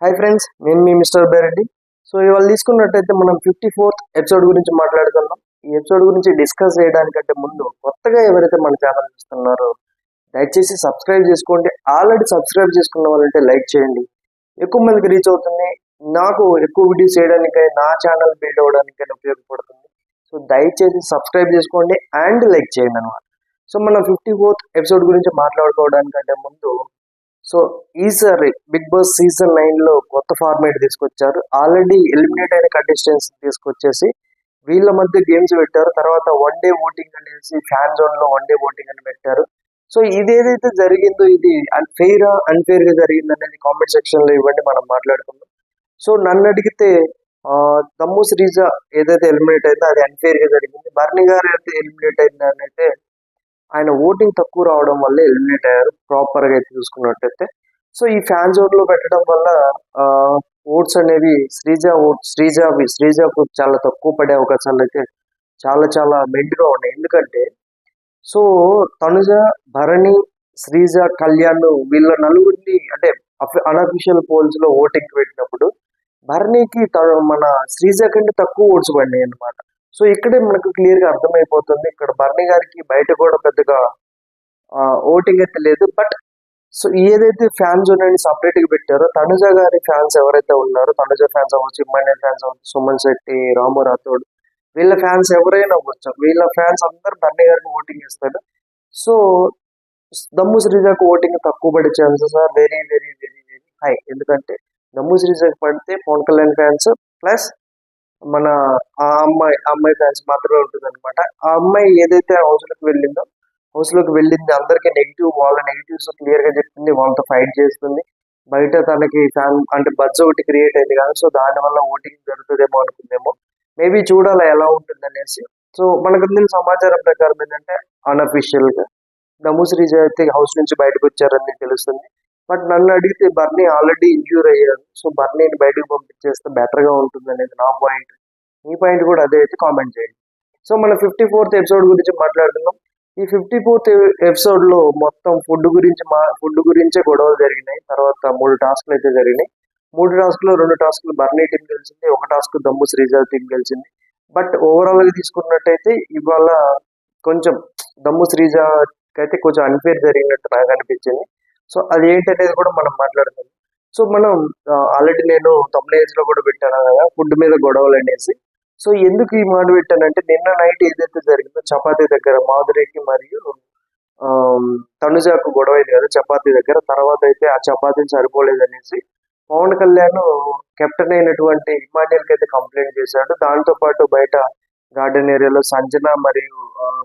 Hi friends, నేను మీ mister బేరెడ్డి. So ఇవాళ తీసుకున్నట్టయితే మనం 54th ఎపిసోడ్ గురించి మాట్లాడుతున్నాం. ఈ ఎపిసోడ్ గురించి డిస్కస్ చేయడానికంటే ముందు కొత్తగా ఎవరైతే మన ఛానల్ చూస్తున్నారో దయచేసి సబ్స్క్రైబ్ చేసుకోండి. ఆల్రెడీ సబ్స్క్రైబ్ చేసుకున్న వాళ్ళంటే లైక్ చేయండి. ఎక్కువ మందికి రీచ్ అవుతుంది, నాకు ఎక్కువ వీడియోస్ చేయడానికై నా ఛానల్ బిల్డ్ అవ్వడానికైనా ఉపయోగపడుతుంది. సో దయచేసి సబ్స్క్రైబ్ చేసుకోండి అండ్ లైక్ చేయండి అనమాట. సో మనం 54th ఎపిసోడ్ గురించి మాట్లాడుకోవడానికంటే ముందు సో ఈసారి బిగ్ బాస్ సీజన్ 9 లో కొత్త ఫార్మేట్ తీసుకొచ్చారు. ఆల్రెడీ ఎలిమినేట్ అయిన కంటెస్టెంట్స్ తీసుకొచ్చేసి వీళ్ళ మధ్య గేమ్స్ పెట్టారు. తర్వాత వన్ డే ఓటింగ్ అనేసి ఫ్యాన్ జోన్ లో వన్ డే ఓటింగ్ అని పెట్టారు. సో ఇదేదైతే జరిగిందో ఇది అన్ఫెయిర్ గా జరిగింది అనేది కామెంట్ సెక్షన్ లో ఇవ్వండి, మనం మాట్లాడుకుందాం. సో నన్ను అడిగితే దమ్ము శ్రీజ ఏదైతే ఎలిమినేట్ అయిందో అది అన్ఫెయిర్ గా జరిగింది. బర్నీ గారు అయితే ఎలిమినేట్ అయిందని అయితే ఆయన ఓటింగ్ తక్కువ రావడం వల్ల ఎలిమినేట్ అయ్యారు ప్రాపర్ గా అయితే చూసుకున్నట్టయితే. సో ఈ ఫ్యాన్ జోన్ లో పెట్టడం వల్ల ఓట్స్ అనేవి శ్రీజకు చాలా తక్కువ పడే అవకాశాలు అయితే చాలా చాలా మెండుగా ఉన్నాయి. ఎందుకంటే సో తనుజ, భరణి, శ్రీజ, కళ్యాణ్ వీళ్ళ నలుగురిని అంటే అన్అఫీషియల్ పోల్స్ లో ఓటింగ్ పెట్టినప్పుడు భరణికి మన శ్రీజ కంటే తక్కువ ఓట్స్ పడినాయి అన్నమాట. సో ఇక్కడే మనకు క్లియర్ గా అర్థమైపోతుంది, ఇక్కడ భరణి గారికి బయట కూడా పెద్దగా ఓటింగ్ అయితే లేదు. బట్ సో ఏదైతే ఫ్యాన్ జోన్ అని సపరేట్ గా పెట్టారో తనుజ గారి ఫ్యాన్స్ ఎవరైతే ఉన్నారో, తనుజ ఫ్యాన్స్ అవ్వచ్చు, ఇమ్మాన్యుయల్ ఫ్యాన్స్ అవ్వచ్చు, సుమన్ శెట్టి, రాము రాథోడ్ వీళ్ళ ఫ్యాన్స్ ఎవరైనా అవ్వచ్చు, వీళ్ళ ఫ్యాన్స్ అందరు భరణి గారికి ఓటింగ్ ఇస్తారు. సో దమ్ము శ్రీజకు ఓటింగ్ తక్కువ పడే chances are very very very very high. ఎందుకంటే దమ్ము శ్రీజకు పడితే పవన్ కళ్యాణ్ ఫ్యాన్స్ ప్లస్ మన ఆ అమ్మాయి ఫ్యాన్స్ మాత్రమే ఉంటుంది అనమాట. ఆ అమ్మాయి ఏదైతే హౌస్ లోకి వెళ్ళింది అందరికీ నెగిటివ్, వాళ్ళ నెగిటివ్స్ క్లియర్ గా చెప్తుంది, వాళ్ళతో ఫైట్ చేస్తుంది. బయట తనకి ఫ్యాన్ అంటే బజ్ ఒకటి క్రియేట్ అయింది కానీ సో దాని వల్ల ఓటింగ్ జరుగుతుందేమో అనుకుందేమో. మేబీ చూడాలి ఎలా ఉంటుంది అనేసి. సో మనకు అందిన సమాచారం ప్రకారం ఏంటంటే అన్అఫీషియల్ గా దమ్ము శ్రీజ అయితే హౌస్ నుంచి బయటకు వచ్చారని తెలుస్తుంది. బట్ నన్ను అడిగితే బర్నీ ఆల్రెడీ ఇంజ్యూర్ అయ్యారు. సో బర్నీని బయటకు పంపించేస్తే బెటర్ గా ఉంటుంది అనేది నా పాయింట్. మీ పాయింట్ కూడా అదే అయితే కామెంట్ చేయండి. సో మన 54th ఎపిసోడ్ గురించి మాట్లాడుతున్నాం. ఈ 54th ఎపిసోడ్ లో మొత్తం ఫుడ్ గురించే గొడవలు జరిగినాయి. తర్వాత 3 టాస్క్లు అయితే జరిగినాయి. 3 టాస్క్లో 2 టాస్క్లు బర్నీ టీం గెలిచింది, ఒక టాస్క్ దమ్ము శ్రీజ టీం గెలిచింది. బట్ ఓవరాల్ గా తీసుకున్నట్టయితే ఇవాళ కొంచెం దమ్ము శ్రీజ అయితే కొంచెం అన్ఫేర్ జరిగినట్టు నాకు అనిపించింది. సో అది ఏంటనేది కూడా మనం మాట్లాడుతాం. సో మనం ఆల్రెడీ నేను తమ్నేజ్ లో కూడా పెట్టాను కదా ఫుడ్ మీద గొడవలు అనేసి. సో ఎందుకు ఈ మాట పెట్టానంటే నిన్న నైట్ ఏదైతే జరిగిందో చపాతీ దగ్గర మాధురికి మరియు తనుజాకు గొడవ అయింది కదా చపాతీ దగ్గర. తర్వాత అయితే ఆ చపాతీని సరిపోలేదు అనేసి పవన్ కళ్యాణ్ కెప్టెన్ అయినటువంటి ఇమాన్యుయల్కి అయితే కంప్లైంట్ చేశాడు. దాంతో పాటు బయట గార్డెన్ ఏరియాలో సంజన మరియు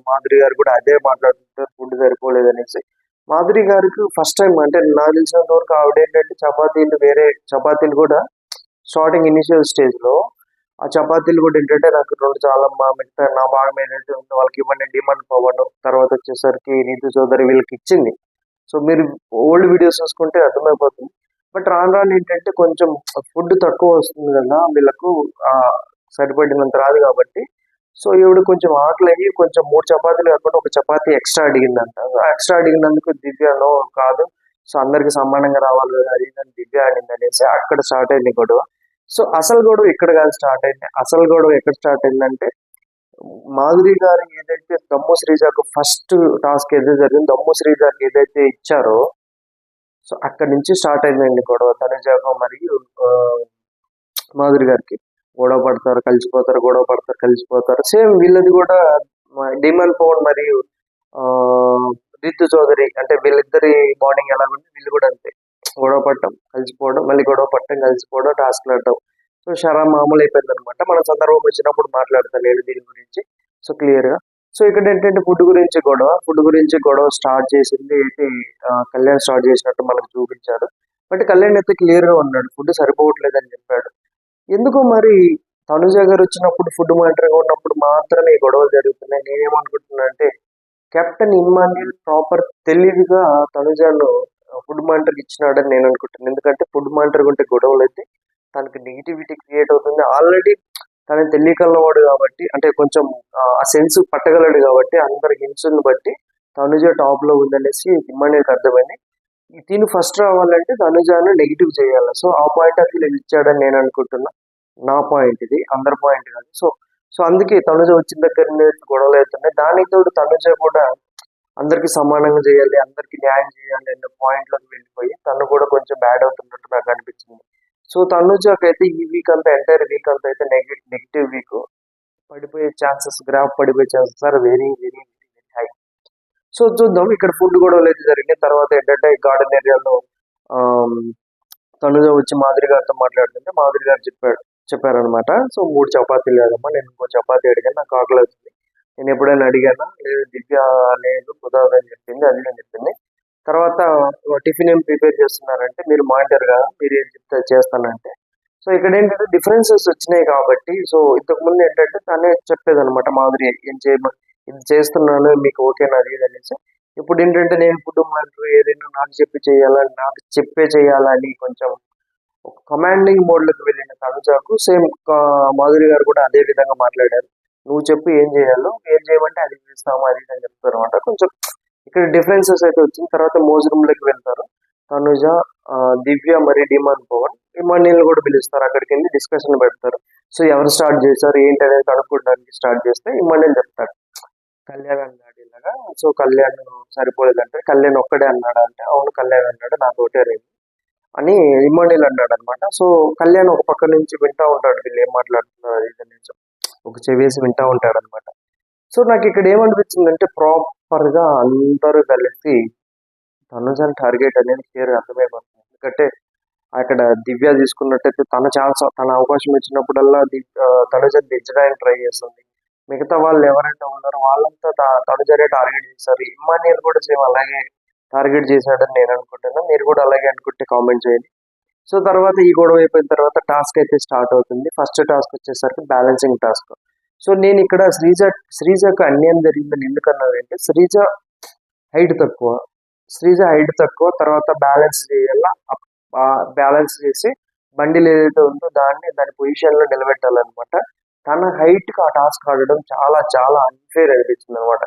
మాధురి గారు కూడా అదే మాట్లాడుతుంటారు, ఫుడ్ సరిపోలేదు అనేసి. మాధురి గారికి ఫస్ట్ టైం అంటే నాకు తెలిసినంత వరకు ఆవిడ ఏంటంటే చపాతీలు కూడా స్టార్టింగ్ ఇనిషియల్ స్టేజ్ లో ఆ చపాతీలు కూడా ఏంటంటే నాకు 2 చాలా మిగతా నా భాగం ఏదైతే ఉందో వాళ్ళకి ఇవ్వండి డిమాండ్ పవన్, తర్వాత వచ్చేసరికి నీతు చౌదరి వీళ్ళకి ఇచ్చింది. సో మీరు ఓల్డ్ వీడియోస్ చూసుకుంటే అర్థమైపోతుంది. బట్ రాను ఏంటంటే కొంచెం ఫుడ్ తక్కువ వస్తుంది కదా వీళ్ళకు సరిపడినంత రాదు కాబట్టి సో ఈవిడ కొంచెం ఆకలి అయ్యి కొంచెం 3 చపాతీలు కాకుండా ఒక చపాతీ ఎక్స్ట్రా అడిగిందంట. ఎక్స్ట్రా అడిగినందుకు దివ్యలో కాదు, సో అందరికి సమానంగా రావాలి కదా అది దివ్య అనింది అనేసి అక్కడ స్టార్ట్ అయింది గొడవ. సో అసలు గొడవ ఇక్కడ కాదు స్టార్ట్ అయింది. అసలు గొడవ ఎక్కడ స్టార్ట్ అయిందంటే మాధురి గారు ఏదైతే దమ్ము శ్రీజాకు ఫస్ట్ టాస్క్ ఏదైతే జరిగింది దమ్ము శ్రీజాకి ఏదైతే ఇచ్చారో సో అక్కడి నుంచి స్టార్ట్ అయిందండి గొడవ. తనుజాకు మరియు మాధురి గారికి గొడవ పడతారు కలిసిపోతారు. సేమ్ వీళ్ళది కూడా డిమాండ్ పవన్ మరియు రితు చౌదరి అంటే వీళ్ళిద్దరి బాండింగ్ ఎలా ఉంది, వీళ్ళు కూడా అంతే గొడవ పడటం కలిసిపోవడం, మళ్ళీ గొడవ పడటం కలిసిపోవడం, టాస్క్లు ఆడటం. సో షరా మామూలు అయిపోయింది అనమాట. మన సందర్భం వచ్చినప్పుడు మాట్లాడతాను నేను దీని గురించి సో క్లియర్ గా. సో ఇక్కడ ఏంటంటే ఫుడ్ గురించి గొడవ స్టార్ట్ చేసింది అయితే కళ్యాణ్ స్టార్ట్ చేసినట్టు మనకు చూపించాడు. బట్ కళ్యాణ్ అయితే క్లియర్ గా ఉన్నాడు, ఫుడ్ సరిపోవట్లేదు అని చెప్పాడు. ఎందుకో మరి తనుజ గారు వచ్చినప్పుడు ఫుడ్ మానిటర్గా ఉన్నప్పుడు మాత్రమే ఈ గొడవలు జరుగుతున్నాయి. నేనేమనుకుంటున్నా అంటే కెప్టెన్ ఇమ్మాన్యుయల్ ప్రాపర్ తెలివిగా తనుజాను ఫుడ్ మానిటర్ ఇచ్చినాడని నేను అనుకుంటున్నాను. ఎందుకంటే ఫుడ్ మానిటర్ ఉంటే గొడవలు అయితే తనకి నెగిటివిటీ క్రియేట్ అవుతుంది. ఆల్రెడీ తన తెలియకల్లవాడు కాబట్టి అంటే కొంచెం ఆ సెన్స్ పట్టగలడు కాబట్టి అందరి హింసను బట్టి తనుజ టాప్ లో ఉందనేసి ఇమ్మాన్యుయల్కి అర్థమైంది. తిను ఫస్ట్ రావాలంటే తనుజాను నెగిటివ్ చేయాలి. సో ఆ పాయింట్ ఆఫ్ వ్యూ ఇచ్చాడని నేను అనుకుంటున్నా. నా పాయింట్ ఇది, అందరి పాయింట్ కాదు. సో సో అందుకే తనుజ వచ్చిన దగ్గర నుంచి గొడవలు అవుతున్నాయి. దానికి తోడు తనుజ కూడా అందరికి సమానంగా చేయాలి, అందరికి న్యాయం చేయాలి అనే పాయింట్ లోకి వెళ్ళిపోయి తను కూడా కొంచెం బ్యాడ్ అవుతున్నట్టు నాకు అనిపించింది. సో తనుజకైతే ఈ వీక్ అంతా, ఎంటైర్ వీక్ అంతా అయితే నెగిటివ్ వీక్, పడిపోయే ఛాన్సెస్, గ్రాఫ్ పడిపోయే chances are very very very high. So చూద్దాం. ఇక్కడ ఫుడ్ గొడవలు అయితే జరిగినాయి. తర్వాత ఏంటంటే గార్డెన్ ఏరియాలో తనుజ వచ్చి మాధురి గారితో మాట్లాడుతుంటే మాధురి గారు చెప్పారనమాట. సో 3 చపాతీలు కాదమ్మా, నేను ఇంకో చపాతీ అడిగాను, నాకు ఆకలి అవుతుంది. నేను ఎప్పుడైనా అడిగానా? లేదు దివ్య లేదు కుదరదు అని చెప్పింది, అది అని చెప్పింది. తర్వాత టిఫిన్ ఏం ప్రిపేర్ చేస్తున్నారంటే మీరు మానిటర్ కదా, మీరు ఏం చెప్తే చేస్తానంటే. సో ఇక్కడ ఏంటంటే డిఫరెన్సెస్ వచ్చినాయి కాబట్టి, సో ఇంతకుముందు ఏంటంటే తనే చెప్పేదనమాట మాధురి ఏం చేయమని, ఇది చేస్తున్నాను మీకు ఓకేనా అది ఇది అనేసి. ఇప్పుడు ఏంటంటే నేను ఫుడ్ మానిటర్ ఏదైనా నాకు చెప్పే చేయాలని కొంచెం ఒక కమాండింగ్ మోడ్ లోకి వెళ్ళిన తనుజాకు సేమ్ మాధురి గారు కూడా అదే విధంగా మాట్లాడారు. నువ్వు చెప్పు ఏం చేయాలో, ఏం చేయమంటే అది చేస్తాము అది ఇది అని చెప్తారు అనమాట. కొంచెం ఇక్కడ డిఫరెన్సెస్ అయితే వచ్చిన తర్వాత మోజ్ రూమ్ లోకి వెళ్తారు. తనుజ, దివ్య మరి డిమాండ్ పవన్, ఇమానియల్ కూడా పిలుస్తారు. అక్కడికి వెళ్ళి డిస్కషన్ పెడతారు. సో ఎవరు స్టార్ట్ చేశారు ఏంటి అనేది కనుక్కోవడానికి స్టార్ట్ చేస్తే ఇమానియల్ చెప్తాడు కళ్యాణ్ అన్నాడు ఇలాగా. సో కళ్యాణ్ సరిపోలేదంటే, కళ్యాణ్ ఒక్కడే అన్నాడు అంటే, అవును కళ్యాణ్ అన్నాడు, నాకు ఒకటే రేపు అని ఇమానియల్ అన్నాడు అనమాట. సో కళ్యాణ్ ఒక పక్క నుంచి వింటా ఉంటాడు, వీళ్ళు ఏం మాట్లాడుతున్నారు అది ఇది అనేసి ఒక చెవేసి వింటా ఉంటాడు అనమాట. సో నాకు ఇక్కడ ఏమనిపించిందంటే ప్రాపర్ గా అందరూ కలిసి తనుజని టార్గెట్ అనేది క్లియర్ అర్థమైపోతుంది. ఎందుకంటే అక్కడ దివ్య తీసుకున్నట్టయితే తన అవకాశం ఇచ్చినప్పుడల్లా తనుజని దించడానికి ట్రై చేస్తుంది. మిగతా వాళ్ళు ఎవరైతే ఉన్నారో వాళ్ళంతా తనుజనే టార్గెట్ చేశారు. ఇమ్మానియల్ కూడా సేమ్ అలాగే టార్గెట్ చేశాడని నేను అనుకుంటున్నాను. మీరు కూడా అలాగే అనుకుంటే కామెంట్ చేయండి. సో తర్వాత ఈ గొడవ అయిపోయిన తర్వాత టాస్క్ అయితే స్టార్ట్ అవుతుంది. ఫస్ట్ టాస్క్ వచ్చేసరికి బ్యాలెన్సింగ్ టాస్క్. సో నేను ఇక్కడ శ్రీజకు అన్యాయం జరిగిందని ఎందుకన్నానంటే, శ్రీజ హైట్ తక్కువ, తర్వాత బ్యాలెన్స్ చేయాలా, బ్యాలెన్స్ చేసి బండిలు ఏదైతే ఉందో దాని పొజిషన్ లో నిలబెట్టాలన్నమాట. తన హైట్ కి ఆ టాస్క్ ఆడడం చాలా చాలా అన్ఫేర్ అనిపించింది అనమాట.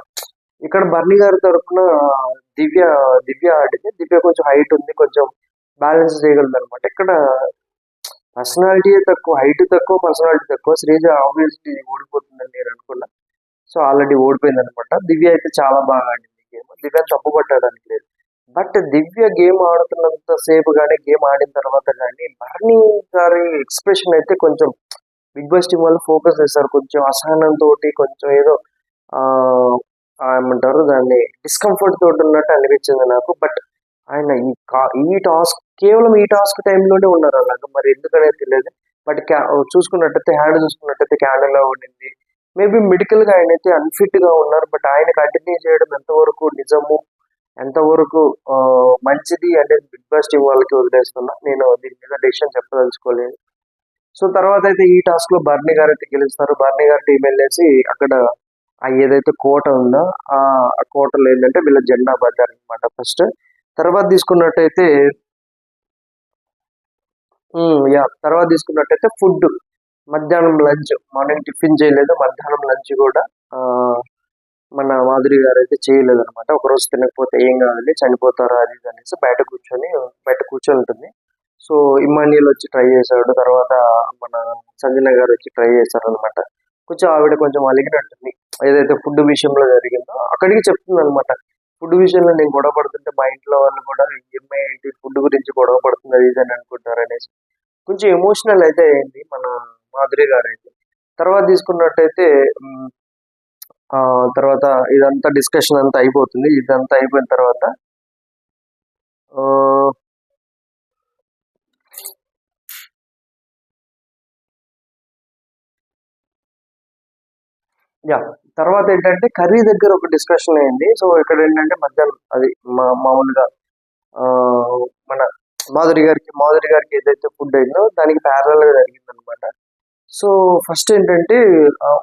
ఇక్కడ బర్నీ గారి తరఫున దివ్య దివ్య ఆడితే, దివ్య కొంచెం హైట్ ఉంది, కొంచెం బ్యాలెన్స్ చేయగలదు అనమాట. ఇక్కడ పర్సనాలిటీ తక్కువ, హైట్ తక్కువ, పర్సనాలిటీ తక్కువ. శ్రీజ ఆబ్వియస్లీ ఓడిపోతుందని నేను అనుకున్నా. సో ఆల్రెడీ ఓడిపోయింది అనమాట. దివ్య అయితే చాలా బాగా ఆడింది గేమ్. దివ్యని తప్పు పట్టడానికి లేదు. బట్ దివ్య గేమ్ ఆడుతున్నంత సేపు కానీ, గేమ్ ఆడిన తర్వాత కానీ బర్నీ గారి ఎక్స్ప్రెషన్ అయితే కొంచెం బిగ్ బాస్ టీం వాళ్ళు ఫోకస్ చేస్తారు. కొంచెం అసహనంతో, కొంచెం ఏదో ఏమంటారు దాన్ని, డిస్కంఫర్ట్ తోటి ఉన్నట్టు అనిపించింది నాకు. బట్ ఆయన ఈ టాస్క్ కేవలం ఈ టాస్క్ టైంలోనే ఉన్నారు అలాగా, మరి ఎందుకనేది తెలియదు. బట్ చూసుకున్నట్టయితే క్యానడా ఉండింది. మేబీ మెడికల్ గా ఆయన అయితే అన్ఫిట్ గా ఉన్నారు. బట్ ఆయన కంటిన్యూ చేయడం ఎంతవరకు నిజము, ఎంతవరకు మంచిది అనేది బిగ్ బాస్ టీం వాళ్ళకి వదిలేస్తున్నా. నేను దీని మీద డెసిషన్ చెప్పదలుచుకోలేదు. సో తర్వాత అయితే ఈ టాస్క్ లో బర్నీ గారు అయితే గెలుస్తారు. బర్నీ గారు టీం వెళ్ళేసి అక్కడ ఏదైతే కోట ఉందో ఆ కోటలో ఏంటంటే వీళ్ళ జెండా పడ్డారనమాట ఫస్ట్. తర్వాత తీసుకున్నట్టయితే ఫుడ్, మధ్యాహ్నం లంచ్, మార్నింగ్ టిఫిన్ చేయలేదు, మధ్యాహ్నం లంచ్ కూడా మన మాధురి గారు అయితే చేయలేదు అనమాట. ఒకరోజు తినకపోతే ఏం కావాలి, చనిపోతారా అది అనేసి బయట కూర్చొని ఉంటుంది. సో ఇమానియల్ వచ్చి ట్రై చేశాడు, తర్వాత మన సంజన గారు వచ్చి ట్రై చేశారు అనమాట. కొంచెం ఆవిడ కొంచెం అలిగినట్టుంది ఏదైతే ఫుడ్ విషయంలో జరిగిందో. అక్కడికి చెప్తుంది అనమాట, ఫుడ్ విషయంలో నేను గొడవ పడుతుంటే మా ఇంట్లో వాళ్ళు కూడా ఈఎంఐ ఏంటి ఫుడ్ గురించి గొడవ పడుతుంది అది ఇది అని అనుకుంటారు అనేసి కొంచెం ఎమోషనల్ అయితే అయింది మన మాధురి గారు అయితే. తర్వాత తీసుకున్నట్టయితే తర్వాత ఇదంతా డిస్కషన్ అంతా అయిపోతుంది. ఇదంతా అయిపోయిన తర్వాత తర్వాత ఏంటంటే కర్రీ దగ్గర ఒక డిస్కషన్ అయింది. సో ఇక్కడ ఏంటంటే మధ్యాహ్నం అది మామూలుగా మన మాధురి గారికి ఏదైతే ఫుడ్ అయిందో దానికి ప్యారల్ గా జరిగింది అనమాట. సో ఫస్ట్ ఏంటంటే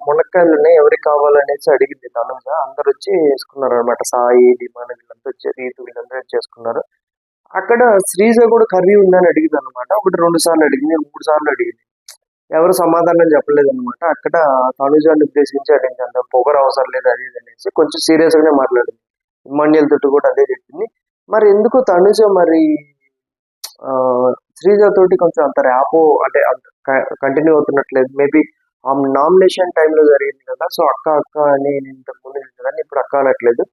మునక్కాయలు ఉన్నాయి, ఎవరికి కావాలనేసి అడిగింది తనుజ. అందరు వచ్చి వేసుకున్నారు అనమాట. సాయి, డిమాన్ వీళ్ళంతా వచ్చి, రీతు వీళ్ళందరూ చేసుకున్నారు. అక్కడ శ్రీజ కూడా కర్రీ ఉందని అడిగింది అనమాట. 1-2 సార్లు అడిగింది, 3 సార్లు అడిగింది, ఎవరు సమాధానం చెప్పలేదు అనమాట. అక్కడ తనుజాన్ని ఉద్దేశించి అడిగింది, అంత పొగరు అవసరం లేదు అది ఇది అనేసి కొంచెం సీరియస్ గానే మాట్లాడింది. ఇమాన్యుయల్ తోటి కూడా అదే చెప్పింది. మరి ఎందుకు తనుజ మరి ఆ, శ్రీజ తోటి కొంచెం అంత ర్యాపో అంటే కంటిన్యూ అవుతున్నట్లేదు. మేబీ ఆ నామినేషన్ టైంలో జరిగింది కదా, సో అక్క అక్క అని నేను ఇంతకు ముందు కానీ ఇప్పుడు అక్క అనట్లేదు,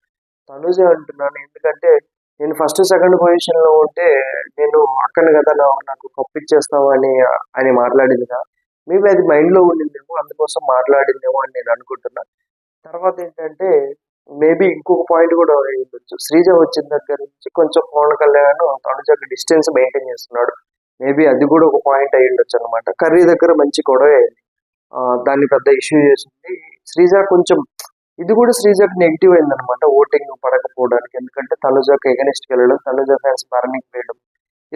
తనుజ అంటున్నాను. ఎందుకంటే నేను ఫస్ట్ సెకండ్ పొజిషన్ లో ఉంటే నేను అక్కను కదా నాకు కప్పిచ్చేస్తావు అని మాట్లాడింది కదా, మేబీ అది మైండ్ లో ఉండిందేమో, అందుకోసం మాట్లాడిందేమో అని నేను అనుకుంటున్నా. తర్వాత ఏంటంటే మేబీ ఇంకొక పాయింట్ కూడా అయి ఉండొచ్చు. శ్రీజ వచ్చిన దగ్గర నుంచి కొంచెం పవన్ కళ్యాణ్ తనుజకి డిస్టెన్స్ మెయింటైన్ చేస్తున్నాడు. మేబీ అది కూడా ఒక పాయింట్ అయి ఉండొచ్చు అనమాట. కర్రీ దగ్గర మంచి గొడవ అయింది. దాన్ని పెద్ద ఇష్యూ చేసింది శ్రీజ. కొంచెం ఇది కూడా శ్రీజకి నెగిటివ్ అయింది అనమాట, ఓటింగ్ పడకపోవడానికి. ఎందుకంటే తనుజకి ఎగనిస్ట్ వెళ్ళడం, తనుజ ఫ్యాన్స్ భరణికి వేయడం,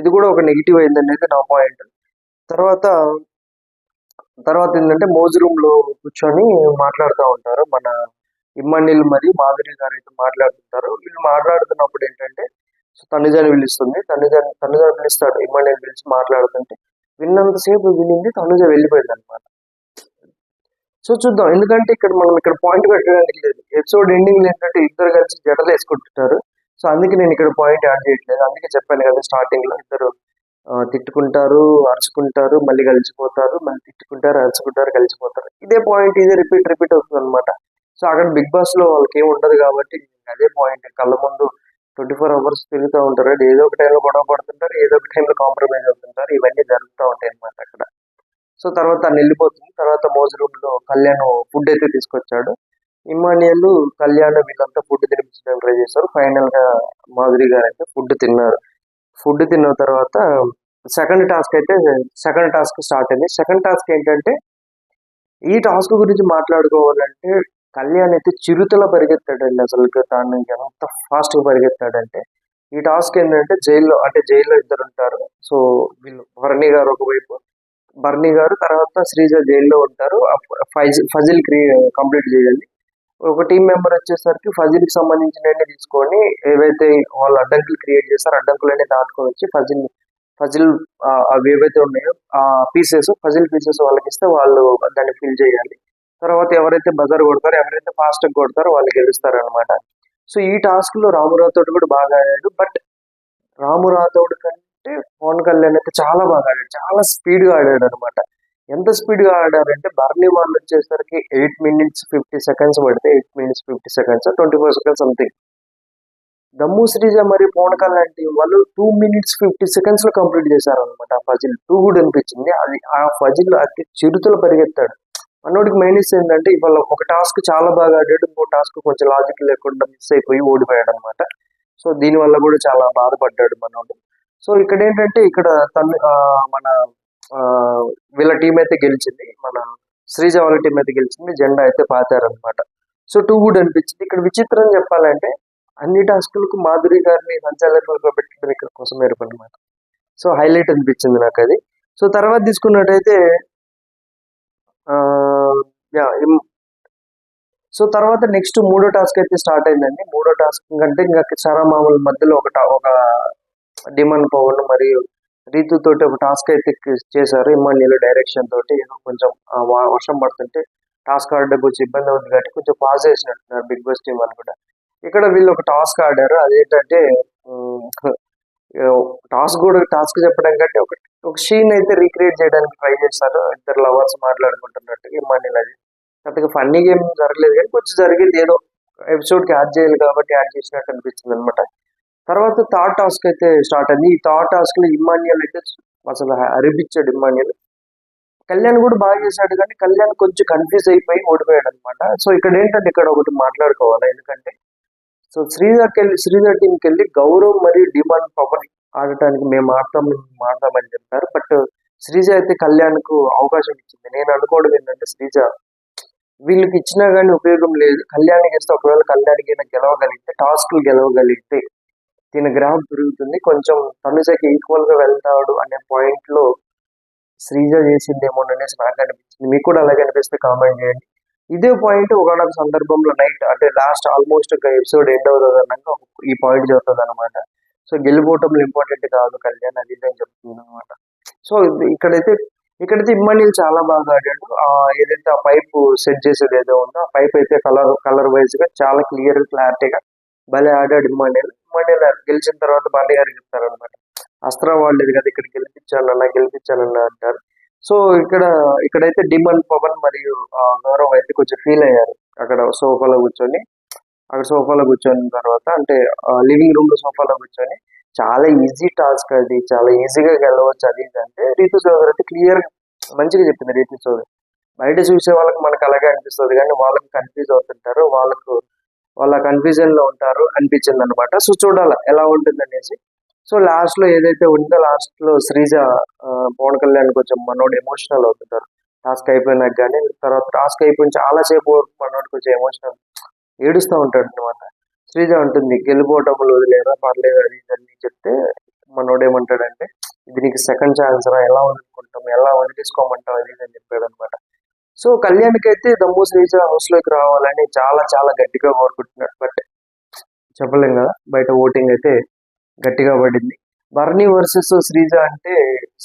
ఇది కూడా ఒక నెగిటివ్ అయింది అనేది నా పాయింట్. తర్వాత తర్వాత ఏంటంటే మోజ్ రూమ్ లో కూర్చొని మాట్లాడుతూ ఉంటారు మన ఇమ్మనిల్ మరియు మాధురి గారు అయితే మాట్లాడుతుంటారు. వీళ్ళు మాట్లాడుతున్నప్పుడు ఏంటంటే తనుజని పిలుస్తుంది, తనుజ పిలుస్తాడు, ఇమ్మనిల్ పిలిచి మాట్లాడుతుంటే విన్నంతసేపు వినింది, తనుజ వెళ్ళిపోయింది అనమాట. సో చూద్దాం, ఎందుకంటే మనం ఇక్కడ పాయింట్ పెట్టడానికి లేదు. ఎపిసోడ్ ఎండింగ్ ఏంటంటే ఇద్దరు కలిసి జడలు వేసుకుంటుంటారు. సో అందుకే నేను ఇక్కడ పాయింట్ యాడ్ చేయట్లేదు. అందుకే చెప్పాను కదా స్టార్టింగ్ లో, ఇద్దరు తిట్టుకుంటారు, అరుచుకుంటారు, మళ్ళీ కలిసిపోతారు, మళ్ళీ తిట్టుకుంటారు, అరుచుకుంటారు, కలిసిపోతారు. ఇదే పాయింట్, ఇదే రిపీట్ అవుతుంది అనమాట. సో అక్కడ బిగ్ బాస్ లో వాళ్ళకి ఏమి ఉండదు కాబట్టి అదే పాయింట్ కళ్ళ ముందు 24 hours తిరుగుతూ ఉంటారు. ఏదో ఒక టైంలో గొడవ పడుతుంటారు, ఏదో ఒక టైంలో కాంప్రమైజ్ అవుతుంటారు. ఇవన్నీ జరుగుతూ ఉంటాయి అనమాట అక్కడ. సో తర్వాత తను వెళ్ళిపోతుంది. తర్వాత మోజ్ రూమ్ లో కళ్యాణ్ ఫుడ్ అయితే తీసుకొచ్చాడు. ఇమానియల్, కళ్యాణ్ వీళ్ళంతా ఫుడ్ తినిపించడానికి ట్రై చేశారు. ఫైనల్ గా మాధురి గారు అయితే ఫుడ్ తిన్నారు. ఫుడ్ తిన్న తర్వాత సెకండ్ టాస్క్ స్టార్ట్ అయింది. సెకండ్ టాస్క్ ఏంటంటే, ఈ టాస్క్ గురించి మాట్లాడుకోవాలంటే కళ్యాణ్ అయితే చిరుతల పరిగెత్తాడండి. అసలు తాను ఎంత ఫాస్ట్ గా పరిగెత్తాడంటే, ఈ టాస్క్ ఏంటంటే జైల్లో ఇద్దరు ఉంటారు. సో వీళ్ళు భరణి గారు ఒకవైపు, బర్నీ గారు, తర్వాత శ్రీజ జైల్లో ఉంటారు. ఫజిల్ కంప్లీట్ చేయాలి. ఒక టీం మెంబర్ వచ్చేసరికి ఫజిల్ కి సంబంధించినవన్నీ తీసుకొని, ఏవైతే వాళ్ళు అడ్డంకులు క్రియేట్ చేస్తారో అడ్డంకులన్నీ దాటుకొని వచ్చి ఫజిల్ అవి ఏవైతే ఉన్నాయో ఆ ఫజిల్ పీసెస్ వాళ్ళకి ఇస్తే వాళ్ళు దాన్ని ఫిల్ చేయాలి. తర్వాత ఎవరైతే బజర్ కొడతారో, ఎవరైతే ఫాస్ట్ కొడతారో వాళ్ళు గెలుస్తారు అనమాట. సో ఈ టాస్క్ లో రాము రాథోడ్ కూడా బాగా ఆడాడు. బట్ రాము రాథోడ్ కంటే పవన్ కళ్యాణ్ అయితే చాలా బాగా ఆడాడు, చాలా స్పీడ్ గా ఆడాడు అనమాట. ఎంత స్పీడ్ గా ఆడారంటే బర్నీ వాళ్ళు వచ్చేసరికి 8 minutes 50 seconds పడితే 8 minutes 50 seconds 24 seconds సంథింగ్. దమ్ము శ్రీజ మరియు పవన్ కళ్యాణ్ టీం వాళ్ళు 2 minutes 50 seconds లో కంప్లీట్ చేశారు అనమాట. ఆ ఫజిల్ టూ గుడ్ అనిపించింది. అది ఆ ఫజిల్ అతి చిరుతలు పరిగెత్తాడు. మనోడికి మైనస్ ఏంటంటే ఇవాళ ఒక టాస్క్ చాలా బాగా ఆడాడు, ఇంకో టాస్క్ కొంచెం లాజిక్ లేకుండా మిస్ అయిపోయి ఓడిపోయాడు అనమాట. సో దీని వల్ల కూడా చాలా బాధపడ్డాడు మనోడు. సో ఇక్కడ ఏంటంటే మన ఆ, వీళ్ళ టీం అయితే గెలిచింది, మన శ్రీజ వాళ్ళ టీం అయితే గెలిచింది, జెండా అయితే పాతారనమాట. సో టూ గుడ్ అనిపించింది. ఇక్కడ విచిత్రం చెప్పాలంటే అన్ని టాస్కులకు మాధురి గారిని సంచాలకులుగా పెట్టడం ఇక్కడ కోసం అనమాట. సో హైలైట్ అనిపించింది నాకు అది. సో తర్వాత తీసుకున్నట్టయితే ఆ, యా, సో తర్వాత నెక్స్ట్ మూడో టాస్క్ అయితే స్టార్ట్ అయిందండి. మూడో టాస్క్ కంటే ఇంకా చాలా మామూలు మధ్యలో ఒక డిమాండ్ పవన్ మరియు రీతు తోటి ఒక టాస్క్ అయితే చేశారు. ఇమ్మాన్యుల్ డైరెక్షన్ తోటి ఏదో కొంచెం వర్షం పడుతుంటే టాస్క్ ఆడడం కొంచెం ఇబ్బంది అవుతుంది కాబట్టి కొంచెం పాజ్ చేసినట్టున్నారు బిగ్ బాస్ టీం అని కూడా. ఇక్కడ వీళ్ళు ఒక టాస్క్ ఆడారు. అదేంటంటే టాస్క్ చెప్పడం కంటే ఒక సీన్ అయితే రీక్రియేట్ చేయడానికి ట్రై చేస్తారు. ఇద్దరు లవర్స్ మాట్లాడుకుంటున్నట్టు ఇమ్మాన్యుల్. అది పెద్దగా ఫన్నీగా ఏం జరగలేదు కానీ కొంచెం జరిగింది, ఏదో ఎపిసోడ్ కి యాడ్ చేయాలి కాబట్టి యాడ్ చేసినట్టు అనిపించింది అనమాట. తర్వాత థర్డ్ టాస్క్ అయితే స్టార్ట్ అయింది. ఈ థర్డ్ టాస్క్ లో ఇమ్మాన్యుల్ అయితే అసలు అరిపించాడు. ఇమ్మాన్యుల్ కళ్యాణ్ కూడా బాగా చేశాడు కానీ కళ్యాణ్ కొంచెం కన్ఫ్యూజ్ అయిపోయి ఓడిపోయాడు అనమాట. సో ఇక్కడ ఏంటంటే ఇక్కడ ఒకటి మాట్లాడుకోవాలి. ఎందుకంటే సో శ్రీధర్ టీంకి వెళ్ళి గౌరవ్ మరియు డిమాండ్ పవన్ ఆడటానికి మేము ఆడతామని చెప్పారు. బట్ శ్రీజ అయితే కళ్యాణ్ కు అవకాశం ఇచ్చింది. నేను అనుకోవడం ఏంటంటే శ్రీజ వీళ్ళకి ఇచ్చినా కానీ ఉపయోగం లేదు. కళ్యాణ్ చేస్తే ఒకవేళ కళ్యాణ్కి గెలవగలిగితే, టాస్క్లు గెలవగలిగితే దీని గ్రాఫ్ పెరుగుతుంది, కొంచెం తనుజకి ఈక్వల్ గా వెళ్తాడు అనే పాయింట్ లో శ్రీజ చేసిందేమో అనేసి నాకు అనిపించింది. మీకు కూడా అలాగే అనిపిస్తే కామెంట్ చేయండి. ఇదే పాయింట్ ఒకనొక సందర్భంలో నైట్ అంటే లాస్ట్ ఆల్మోస్ట్ ఒక ఎపిసోడ్ ఎండ్ అవుతుంది అన్నాక ఈ పాయింట్ చెప్తుంది అనమాట. సో గెలిపోవటంలో ఇంపార్టెంట్ కాదు కళ్యాణ్, అది ఇదని చెప్తుంది అనమాట. సో ఇక్కడైతే ఇమ్మాన్యుల్ చాలా బాగా ఆడాడు. ఏదైతే ఆ పైప్ సెట్ చేసేది ఏదో ఉందో ఆ పైప్ అయితే కలర్ వైజ్ గా చాలా క్లియర్ క్లారిటీగా భలే ఆడాడు ఇమ్మాన్యుయల్. గెలిచిన తర్వాత బర్నీ గారికి చెప్తారనమాట, అస్త్రా వాడలేదు కదా ఇక్కడ, గెలిపించానన్నా అంటారు. సో ఇక్కడైతే డిమన్ పవన్ మరియు గౌరవ్ అయితే కొంచెం ఫీల్ అయ్యారు. అక్కడ సోఫాలో కూర్చొని తర్వాత అంటే లివింగ్ రూమ్ లో సోఫాలో కూర్చొని, చాలా ఈజీ టాస్క్ అది, చాలా ఈజీగా గెలవచ్చు అది ఇది అంటే రీతు చౌదరి అయితే క్లియర్ మంచిగా చెప్పింది. రీతు చౌదరి బయట చూసే వాళ్ళకి మనకు అలాగే అనిపిస్తుంది, కానీ వాళ్ళకి కన్ఫ్యూజ్ అవుతుంటారు, వాళ్ళ కన్ఫ్యూజన్ లో ఉంటారు అనిపించింది అనమాట. సో చూడాలి ఎలా ఉంటుంది అనేసి. సో లాస్ట్ లో ఏదైతే ఉందో, లాస్ట్ లో శ్రీజ పవన్ కళ్యాణ్ కొంచెం మనోడు ఎమోషనల్ అవుతుంటారు టాస్క్ అయిపోయినాక. కానీ తర్వాత టాస్క్ అయిపోయిన చాలా సేపు మనోడు కొంచెం ఎమోషనల్ ఏడుస్తూ ఉంటాడు అనమాట. శ్రీజ ఉంటుంది, గెలుపోవటములు వదిలేరా పర్లేదు అది ఇది అని చెప్తే మనోడు ఏమంటాడంటే, ఇది నీకు సెకండ్ ఛాన్స్ రా, ఎలా వదిలేసుకోమంటావు అది ఇది అని చెప్పాడు అనమాట. సో కళ్యాణ్కి అయితే దమ్ము శ్రీజ హౌస్ లోకి రావాలని చాలా చాలా గట్టిగా కోరుకుంటున్నాడు. బట్ చెప్పలేం కదా, బయట ఓటింగ్ అయితే గట్టిగా పడింది. బర్నీ వర్సెస్ శ్రీజ అంటే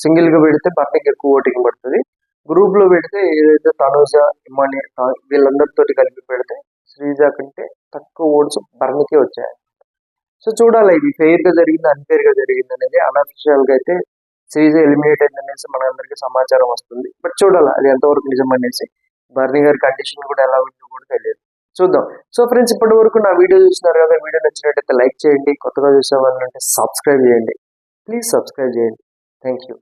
సింగిల్ గా పెడితే బర్నీకి ఎక్కువ ఓటింగ్ పడుతుంది. గ్రూప్ లో పెడితే ఏదైతే తనుజ ఇమ్మాన్యుయల్ వీళ్ళందరితో కలిపి పెడితే శ్రీజ కంటే తక్కువ ఓట్స్ బర్నీకే వచ్చాయి. సో చూడాలి ఇది ఫెయిర్ గా జరిగింది అన్ఫెయిర్ గా జరిగింది అనేది. అనఫిషియల్ గా అయితే శ్రీజ ఎలిమినేట్ అయింది అనేసి మనందరికీ సమాచారం వస్తుంది. బట్ చూడాలి అది ఎంతవరకు నిజం అనేసి. బర్నీ గారి కండిషన్ కూడా ఎలా ఉందో కూడా తెలియదు, చూద్దాం. సో ఫ్రెండ్స్, ఇప్పటి వరకు నా వీడియో చూస్తున్నారు కదా, వీడియో నచ్చినట్టయితే లైక్ చేయండి, కొత్తగా చూసే వాళ్ళు అంటే సబ్స్క్రైబ్ చేయండి, ప్లీజ్ సబ్స్క్రైబ్ చేయండి. Thank you.